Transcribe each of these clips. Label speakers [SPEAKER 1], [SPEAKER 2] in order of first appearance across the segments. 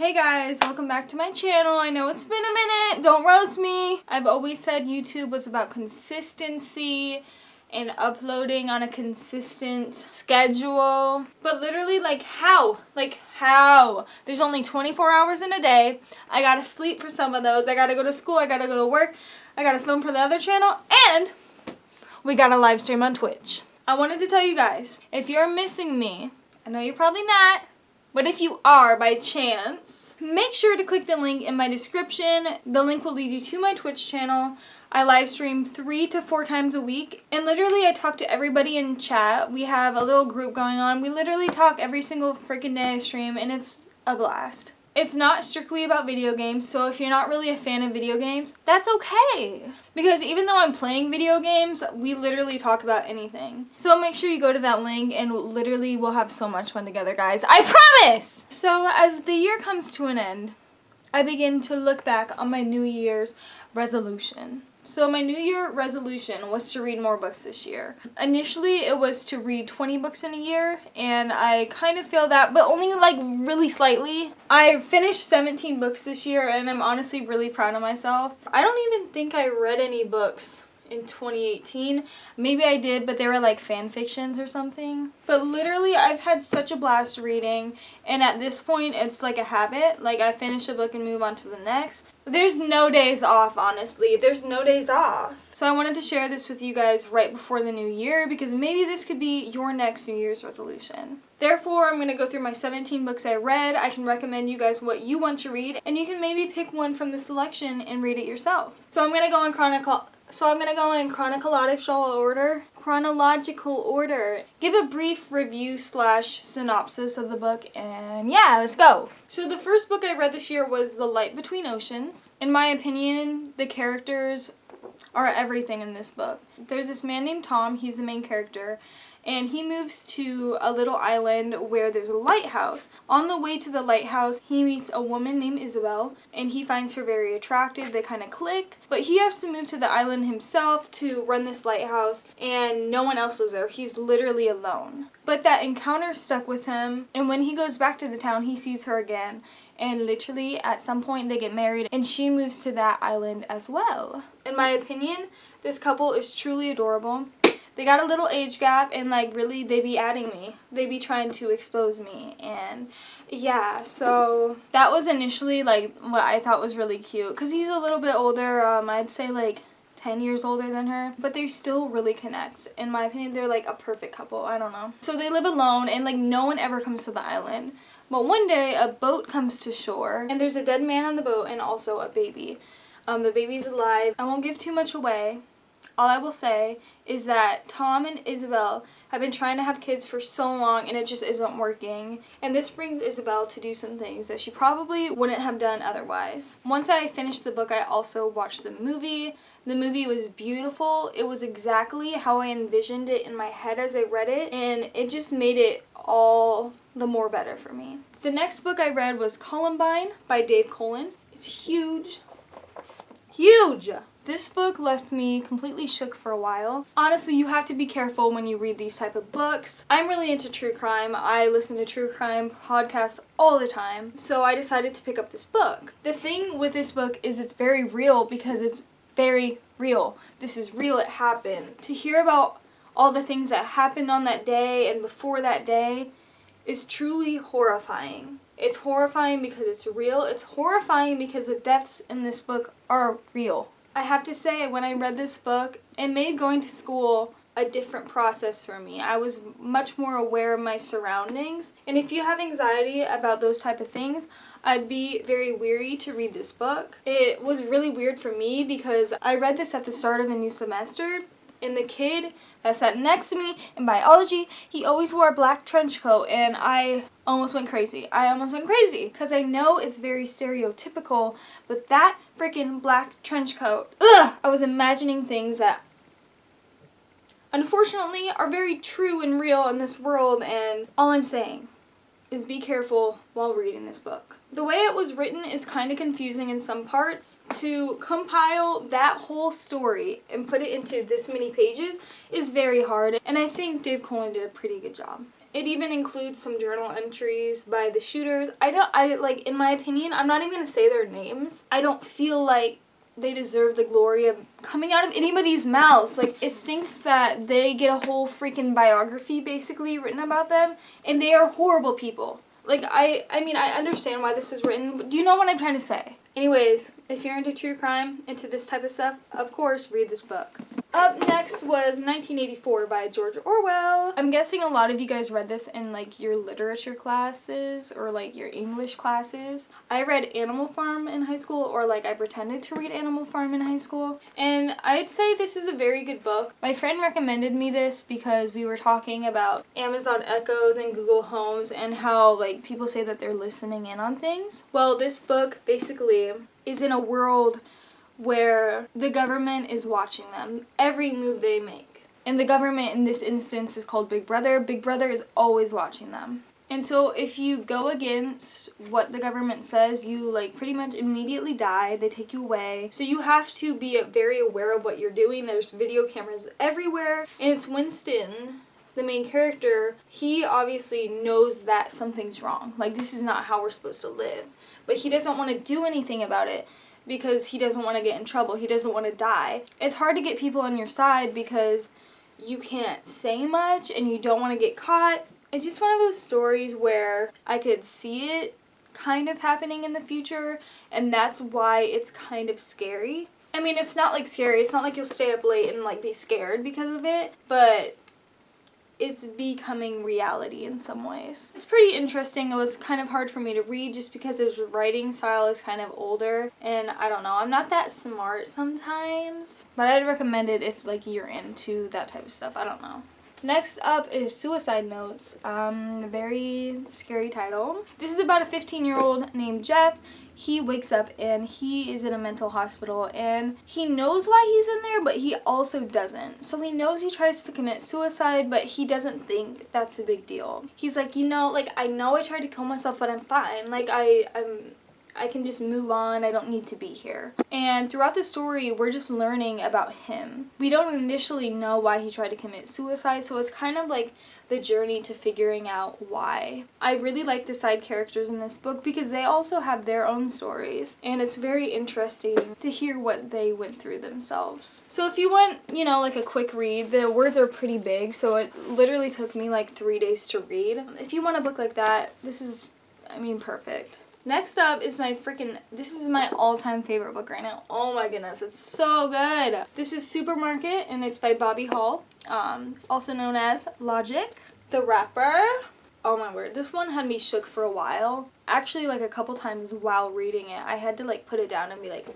[SPEAKER 1] Hey guys, welcome back to my channel. I know it's been a minute, don't roast me. I've always said YouTube was about consistency and uploading on a consistent schedule. But literally, how? There's only 24 hours in a day. I gotta sleep for some of those. I gotta go to school, I gotta go to work, I gotta film for the other channel, and we gotta live stream on Twitch. I wanted to tell you guys, if you're missing me, I know you're probably not, but if you are by chance, make sure to click the link in my description. The link will lead you to my Twitch channel. I live stream 3 to 4 times a week, and literally I talk to everybody in chat. We have a little group going on. We literally talk every single freaking day I stream, and it's a blast. It's not strictly about video games, so if you're not really a fan of video games, that's okay. Because even though I'm playing video games, we literally talk about anything. So make sure you go to that link and literally we'll have so much fun together, guys. I promise! So as the year comes to an end, I begin to look back on my New Year's resolution. So my New Year resolution was to read more books this year. Initially, it was to read 20 books in a year, and I kind of failed that, but only really slightly. I finished 17 books this year, and I'm honestly really proud of myself. I don't even think I read any books in 2018. Maybe I did, but they were fan fictions or something. But literally, I've had such a blast reading, and at this point, it's like a habit. I finish a book and move on to the next. There's no days off, honestly. There's no days off. So I wanted to share this with you guys right before the new year because maybe this could be your next New Year's resolution. Therefore, I'm going to go through my 17 books I read. I can recommend you guys what you want to read, and you can maybe pick one from the selection and read it yourself. So I'm going to go in chronological order. Give a brief review / synopsis of the book, and yeah, let's go. So the first book I read this year was The Light Between Oceans. In my opinion, the characters are everything in this book. There's this man named Tom, he's the main character, and he moves to a little island where there's a lighthouse. On the way to the lighthouse, he meets a woman named Isabel, and he finds her very attractive. They kind of click, but he has to move to the island himself to run this lighthouse, and no one else lives there. He's literally alone. But that encounter stuck with him, and when he goes back to the town, he sees her again. And literally, at some point, they get married, and she moves to that island as well. In my opinion, this couple is truly adorable. They got a little age gap, and really, they be adding me. They be trying to expose me, and yeah, so that was initially what I thought was really cute, because he's a little bit older. I'd say 10 years older than her, but they still really connect. In my opinion, they're a perfect couple. I don't know. So they live alone, and no one ever comes to the island. But one day, a boat comes to shore, and there's a dead man on the boat and also a baby. The baby's alive. I won't give too much away. All I will say is that Tom and Isabel have been trying to have kids for so long, and it just isn't working. And this brings Isabel to do some things that she probably wouldn't have done otherwise. Once I finished the book, I also watched the movie. The movie was beautiful. It was exactly how I envisioned it in my head as I read it, and it just made it all the more better for me. The next book I read was Columbine by Dave Cullen. It's huge. Huge! This book left me completely shook for a while. Honestly, you have to be careful when you read these type of books. I'm really into true crime. I listen to true crime podcasts all the time, so I decided to pick up this book. The thing with this book is it's very real because it's very real. This is real, it happened. To hear about all the things that happened on that day and before that day is truly horrifying. It's horrifying because it's real. It's horrifying because the deaths in this book are real. I have to say, when I read this book, it made going to school a different process for me. I was much more aware of my surroundings. And if you have anxiety about those type of things, I'd be very weary to read this book. It was really weird for me because I read this at the start of a new semester, and the kid that sat next to me in biology, he always wore a black trench coat, and I almost went crazy. Because I know it's very stereotypical, but that freaking black trench coat, I was imagining things that unfortunately are very true and real in this world, and all I'm saying is be careful while reading this book. The way it was written is kind of confusing in some parts. To compile that whole story and put it into this many pages is very hard, and I think Dave Cullen did a pretty good job. It even includes some journal entries by the shooters. In my opinion, I'm not even going to say their names. I don't feel like they deserve the glory of coming out of anybody's mouths. Like, it stinks that they get a whole freaking biography basically written about them, and they are horrible people. Like, I mean, I understand why this is written, but do you know what I'm trying to say? Anyways, if you're into true crime, into this type of stuff, of course, read this book. Up next was 1984 by George Orwell. I'm guessing a lot of you guys read this in, like, your literature classes or, like, your English classes. I read Animal Farm in high school, or, like, I pretended to read Animal Farm in high school. And I'd say this is a very good book. My friend recommended me this because we were talking about Amazon Echoes and Google Homes and how, like, people say that they're listening in on things. Well, this book basically is in a world where the government is watching them, every move they make. And the government in this instance is called Big Brother. Big Brother is always watching them. And so if you go against what the government says, you like pretty much immediately die. They take you away. So you have to be very aware of what you're doing. There's video cameras everywhere. And it's Winston, the main character. He obviously knows that something's wrong. Like, this is not how we're supposed to live. But he doesn't want to do anything about it because he doesn't want to get in trouble. He doesn't want to die. It's hard to get people on your side because you can't say much and you don't want to get caught. It's just one of those stories where I could see it kind of happening in the future, and that's why it's kind of scary. I mean, it's not like scary. It's not like you'll stay up late and like be scared because of it, but it's becoming reality in some ways. It's pretty interesting. It was kind of hard for me to read just because his writing style is kind of older, and I don't know, I'm not that smart sometimes, but I'd recommend it if like you're into that type of stuff. I don't know. Next up is Suicide Notes. Very scary title. This is about a 15-year-old named Jeff. He wakes up and he is in a mental hospital, and he knows why he's in there, but he also doesn't. So he knows he tries to commit suicide, but he doesn't think that's a big deal. He's like, you know, like, I know I tried to kill myself, but I'm fine. Like, I can just move on. I don't need to be here. And throughout the story, we're just learning about him. We don't initially know why he tried to commit suicide, so it's kind of like the journey to figuring out why. I really like the side characters in this book because they also have their own stories, and it's very interesting to hear what they went through themselves. So if you want, you know, like a quick read, the words are pretty big, so it literally took me like 3 days to read. If you want a book like that, this is, I mean, perfect. Next up is this is my all-time favorite book right now. Oh my goodness, it's so good. This is Supermarket, and it's by Bobby Hall, also known as Logic. The Rapper. Oh my word, this one had me shook for a while. Actually, like a couple times while reading it, I had to like put it down and be like,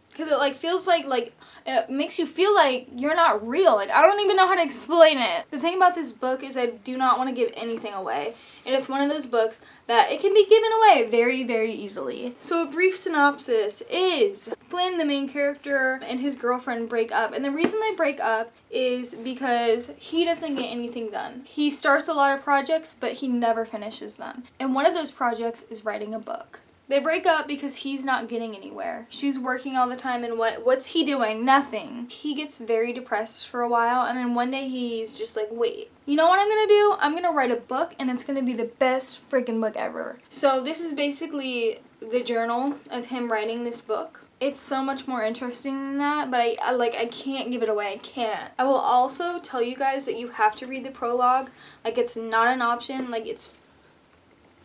[SPEAKER 1] because it like feels like it makes you feel like you're not real. Like, I don't even know how to explain it. The thing about this book is I do not want to give anything away. And it's one of those books that it can be given away very, very easily. So a brief synopsis is Flynn, the main character, and his girlfriend break up. And the reason they break up is because he doesn't get anything done. He starts a lot of projects, but he never finishes them. And one of those projects is writing a book. They break up because he's not getting anywhere. She's working all the time, and what's he doing? Nothing. He gets very depressed for a while, and then one day he's just like, wait, you know what I'm gonna do? I'm gonna write a book, and it's gonna be the best freaking book ever. So this is basically the journal of him writing this book. It's so much more interesting than that, but I can't give it away. I can't. I will also tell you guys that you have to read the prologue. Like, it's not an option. Like, it's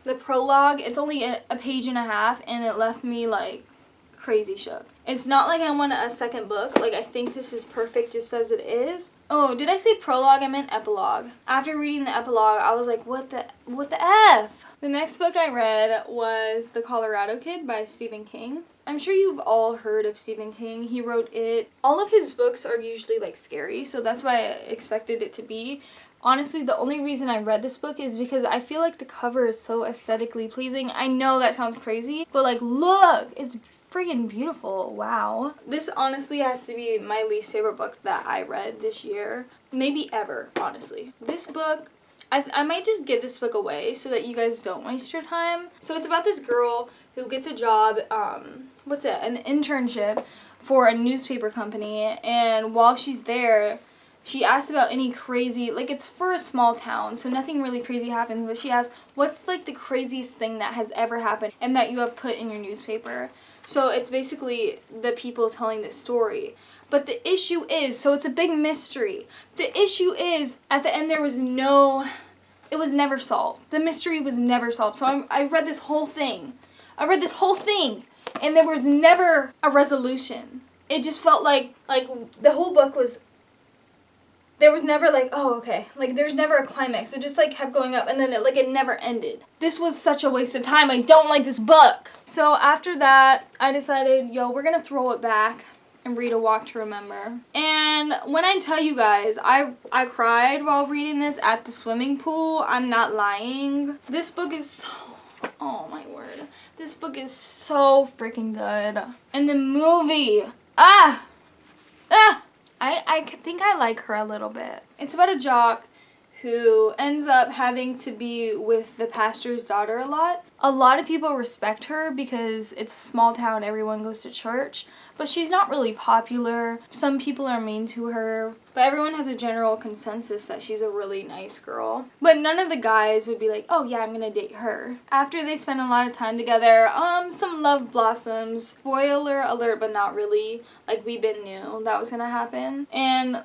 [SPEAKER 1] the prologue, it's only a page and a half, and it left me like crazy shook. It's not like I want a second book. Like, I think this is perfect just as it is. Oh, did I say prologue? I meant epilogue. After reading the epilogue, I was like, what the F? The next book I read was The Colorado Kid by Stephen King. I'm sure you've all heard of Stephen King. He wrote it. All of his books are usually like scary, so that's why I expected it to be. Honestly, the only reason I read this book is because I feel like the cover is so aesthetically pleasing. I know that sounds crazy, but like, look, it's freaking beautiful. Wow. This honestly has to be my least favorite book that I read this year. Maybe ever, honestly. This book, I might just give this book away so that you guys don't waste your time. So it's about this girl who gets a job, an internship for a newspaper company, and while she's there, she asked about any crazy, like it's for a small town, so nothing really crazy happens, but she asked, what's like the craziest thing that has ever happened and that you have put in your newspaper? So it's basically the people telling the story. But the issue is, so it's a big mystery. The issue is, at the end it was never solved. The mystery was never solved. So I read this whole thing. And there was never a resolution. It just felt like the whole book was, there was never like, oh, okay. Like, there's never a climax. It just, like, kept going up, and then it never ended. This was such a waste of time. I don't like this book. So after that, I decided, we're gonna throw it back and read A Walk to Remember. And when I tell you guys, I cried while reading this at the swimming pool. I'm not lying. This book is so, oh my word. This book is so freaking good. And the movie, I think I like her a little bit. It's about a jock who ends up having to be with the pastor's daughter a lot. A lot of people respect her because it's a small town, everyone goes to church, but she's not really popular. Some people are mean to her, but everyone has a general consensus that she's a really nice girl. But none of the guys would be like, oh yeah, I'm gonna date her. After they spend a lot of time together, some love blossoms. Spoiler alert, but not really. Like, we been knew that was gonna happen. And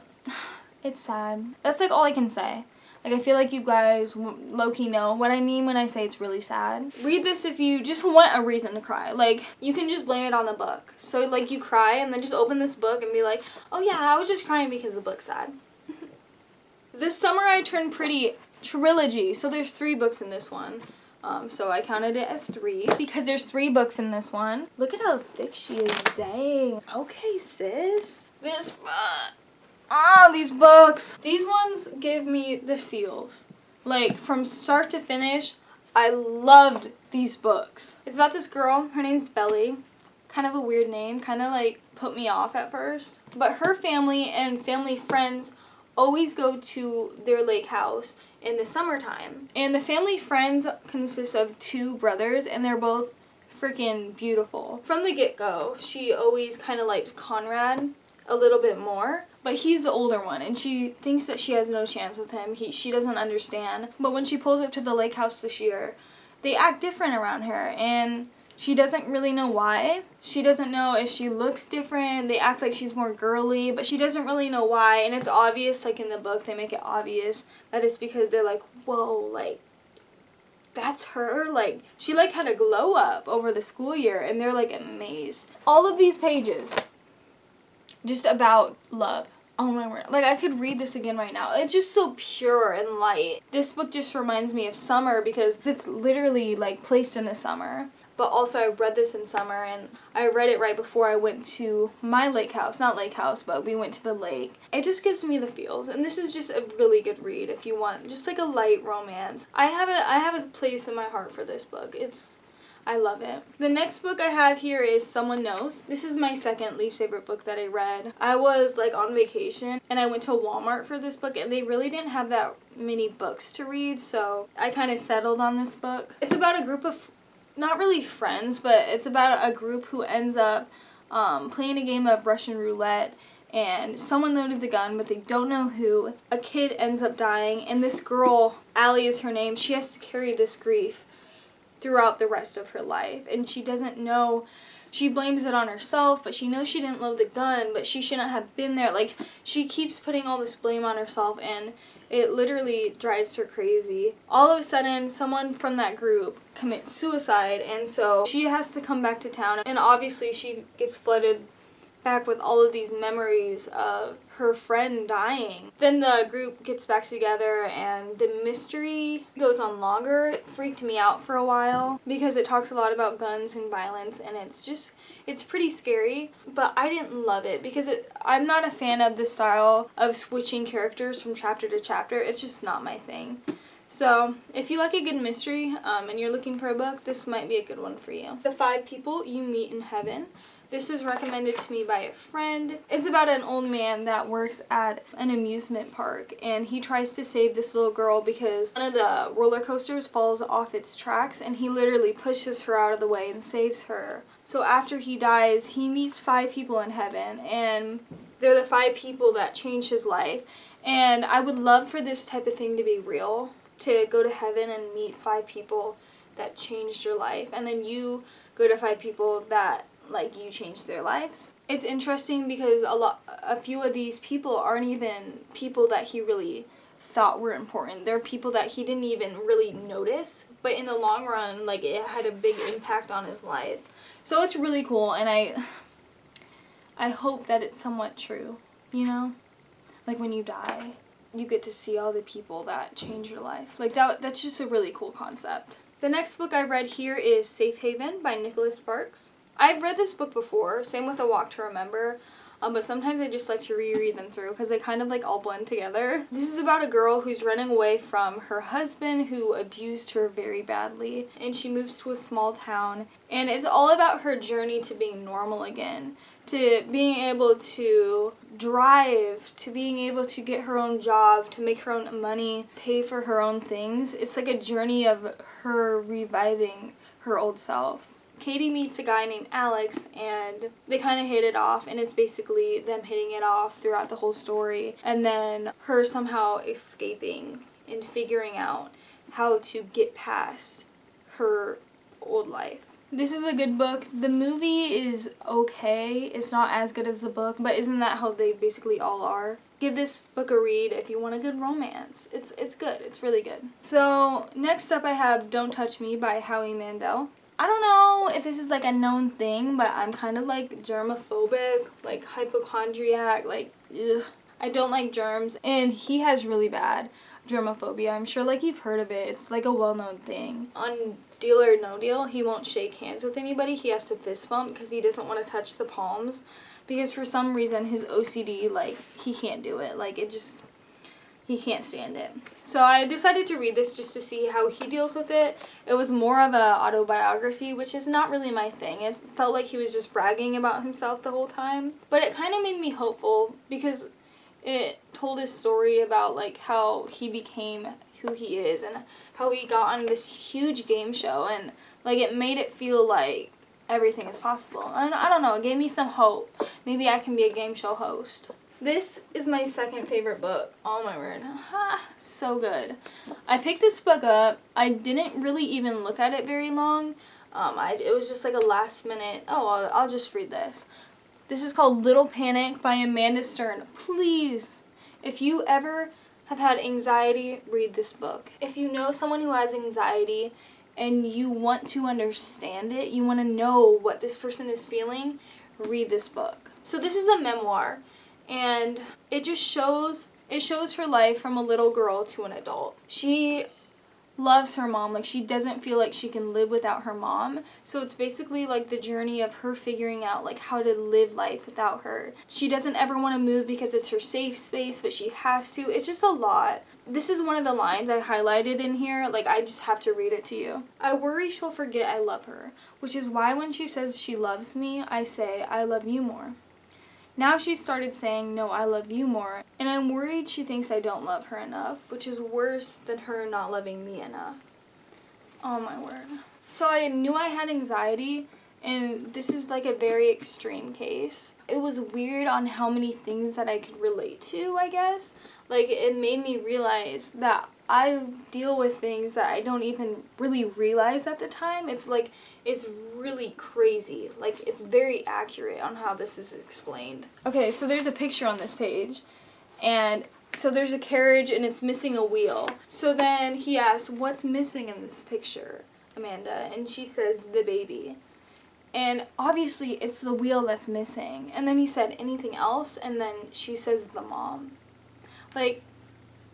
[SPEAKER 1] it's sad. That's like all I can say. Like, I feel like you guys low-key know what I mean when I say it's really sad. Read this if you just want a reason to cry. Like, you can just blame it on the book. So, like, you cry and then just open this book and be like, oh yeah, I was just crying because the book's sad. This Summer I Turned Pretty Trilogy. So there's 3 books in this one. So I counted it as 3 because there's 3 books in this one. Look at how thick she is. Dang. Okay, sis. This book. These books. These ones give me the feels. Like, from start to finish, I loved these books. It's about this girl. Her name's Belly. Kind of a weird name. Kind of, like, put me off at first. But her family and family friends always go to their lake house in the summertime. And the family friends consist of 2 brothers, and they're both freaking beautiful. From the get-go, she always kind of liked Conrad a little bit more, but he's the older one, and she thinks that she has no chance with him. She doesn't understand. But when she pulls up to the lake house this year, they act different around her, and she doesn't really know why. She doesn't know if she looks different. They act like she's more girly, but she doesn't really know why. And it's obvious, like in the book, they make it obvious that it's because they're like, whoa, like, that's her? Like, she like had a glow up over the school year, and they're like amazed. All of these pages just about love. Oh my word. Like, I could read this again right now. It's just so pure and light. This book just reminds me of summer because it's literally, like, placed in the summer. But also, I read this in summer, and I read it right before I went to my lake house. Not lake house, but we went to the lake. It just gives me the feels. And this is just a really good read if you want just, like, a light romance. I have a place in my heart for this book. I love it. The next book I have here is Someone Knows. This is my second least favorite book that I read. I was like on vacation and I went to Walmart for this book, and they really didn't have that many books to read, so I kind of settled on this book. It's about a group of, not really friends, but it's about a group who ends up playing a game of Russian roulette, and someone loaded the gun, but they don't know who. A kid ends up dying, and this girl, Allie is her name, she has to carry this grief throughout the rest of her life, and she doesn't know. She blames it on herself, but she knows she didn't load the gun, but she shouldn't have been there. Like, she keeps putting all this blame on herself, and it literally drives her crazy. All of a sudden, someone from that group commits suicide, and so she has to come back to town, and obviously she gets flooded back with all of these memories of her friend dying. Then the group gets back together, and the mystery goes on longer. It freaked me out for a while because it talks a lot about guns and violence, and it's pretty scary, but I didn't love it because I'm not a fan of the style of switching characters from chapter to chapter. It's just not my thing. So, if you like a good mystery and you're looking for a book, this might be a good one for you. The 5 People You Meet in Heaven. This is recommended to me by a friend. It's about an old man that works at an amusement park, and he tries to save this little girl because one of the roller coasters falls off its tracks, and he literally pushes her out of the way and saves her. So after he dies, he meets 5 people in heaven, and they're the 5 people that changed his life. And I would love for this type of thing to be real, to go to heaven and meet 5 people that changed your life, and then you go to 5 people that, like, you changed their lives. It's interesting because a few of these people aren't even people that he really thought were important. They're people that he didn't even really notice, but in the long run, like, it had a big impact on his life. So it's really cool, and I hope that it's somewhat true, you know? Like, when you die, you get to see all the people that change your life. Like, that's just a really cool concept. The next book I read here is Safe Haven by Nicholas Sparks. I've read this book before, same with A Walk to Remember, but sometimes I just like to reread them through because they kind of like all blend together. This is about a girl who's running away from her husband who abused her very badly, and she moves to a small town, and it's all about her journey to being normal again, to being able to drive, to being able to get her own job, to make her own money, pay for her own things. It's like a journey of her reviving her old self. Katie meets a guy named Alex, and they kind of hit it off, and it's basically them hitting it off throughout the whole story, and then her somehow escaping and figuring out how to get past her old life. This is a good book. The movie is okay. It's not as good as the book, but isn't that how they basically all are? Give this book a read if you want a good romance. It's good. It's really good. So next up I have Don't Touch Me by Howie Mandel. I don't know if this is like a known thing, but I'm kind of like germophobic, like hypochondriac, like ugh. I don't like germs, and he has really bad germophobia. I'm sure like you've heard of it. It's like a well-known thing. On Deal or No Deal, he won't shake hands with anybody. He has to fist bump because he doesn't want to touch the palms, because for some reason his OCD, like, he can't do it. Like, it just, he can't stand it. So I decided to read this just to see how he deals with it. It was more of a autobiography, which is not really my thing. It felt like he was just bragging about himself the whole time. But it kind of made me hopeful because it told his story about like how he became who he is and how he got on this huge game show, and like it made it feel like everything is possible. And I don't know, it gave me some hope. Maybe I can be a game show host. This is my second favorite book. Oh my word. So good. I picked this book up. I didn't really even look at it very long. It was just like a last minute, I'll just read this. This is called Little Panic by Amanda Stern. Please, if you ever have had anxiety, read this book. If you know someone who has anxiety and you want to understand it, you want to know what this person is feeling, read this book. So this is a memoir. And it just shows her life from a little girl to an adult. She loves her mom. Like, she doesn't feel like she can live without her mom. So it's basically like the journey of her figuring out like how to live life without her. She doesn't ever want to move because it's her safe space, but she has to. It's just a lot. This is one of the lines I highlighted in here. Like, I just have to read it to you. I worry she'll forget I love her, which is why when she says she loves me, I say I love you more. Now she started saying, no, I love you more, and I'm worried she thinks I don't love her enough, which is worse than her not loving me enough. Oh my word. So I knew I had anxiety, and this is like a very extreme case. It was weird on how many things that I could relate to, I guess. Like, it made me realize that I deal with things that I don't even really realize at the time. It's like, it's really crazy. Like, it's very accurate on how this is explained. Okay, so there's a picture on this page, and so there's a carriage and it's missing a wheel. So then he asks, what's missing in this picture, Amanda? And she says, the baby. And obviously it's the wheel that's missing. And then he said, anything else? And then she says, the mom. Like,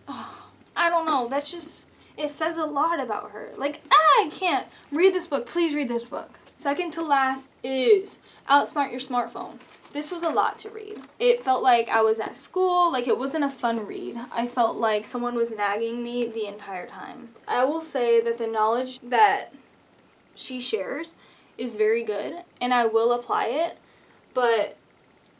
[SPEAKER 1] oh, I don't know. That's just, it says a lot about her. Like, I can't. Read this book. Please read this book. Second to last is Outsmart Your Smartphone. This was a lot to read. It felt like I was at school. Like, it wasn't a fun read. I felt like someone was nagging me the entire time. I will say that the knowledge that she shares is very good, and I will apply it, but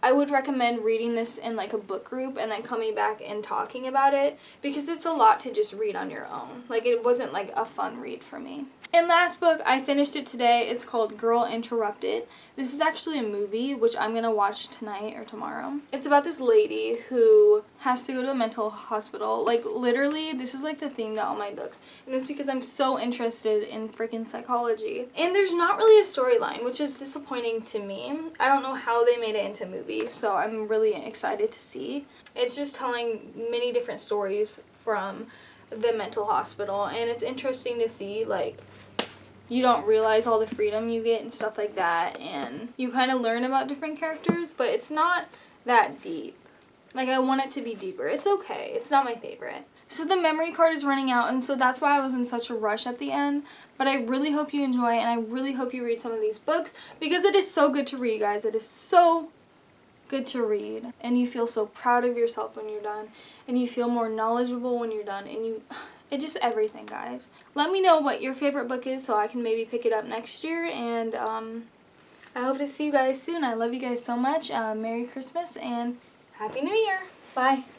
[SPEAKER 1] I would recommend reading this in like a book group and then coming back and talking about it, because it's a lot to just read on your own. Like, it wasn't like a fun read for me. And last book, I finished it today. It's called Girl Interrupted. This is actually a movie, which I'm going to watch tonight or tomorrow. It's about this lady who has to go to a mental hospital. Like, literally, this is like the theme to all my books. And it's because I'm so interested in freaking psychology. And there's not really a storyline, which is disappointing to me. I don't know how they made it into a movie, so I'm really excited to see. It's just telling many different stories from the mental hospital, and it's interesting to see, like, you don't realize all the freedom you get and stuff like that, and you kind of learn about different characters, but it's not that deep. Like, I want it to be deeper. It's okay. It's not my favorite. So the memory card is running out, and so that's why I was in such a rush at the end, but I really hope you enjoy, and I really hope you read some of these books, because it is so good to read, guys. It is so good to read, and you feel so proud of yourself when you're done, and you feel more knowledgeable when you're done, and it just everything, guys. Let me know what your favorite book is so I can maybe pick it up next year, and I hope to see you guys soon. I love you guys so much. Merry Christmas and Happy New Year. Bye.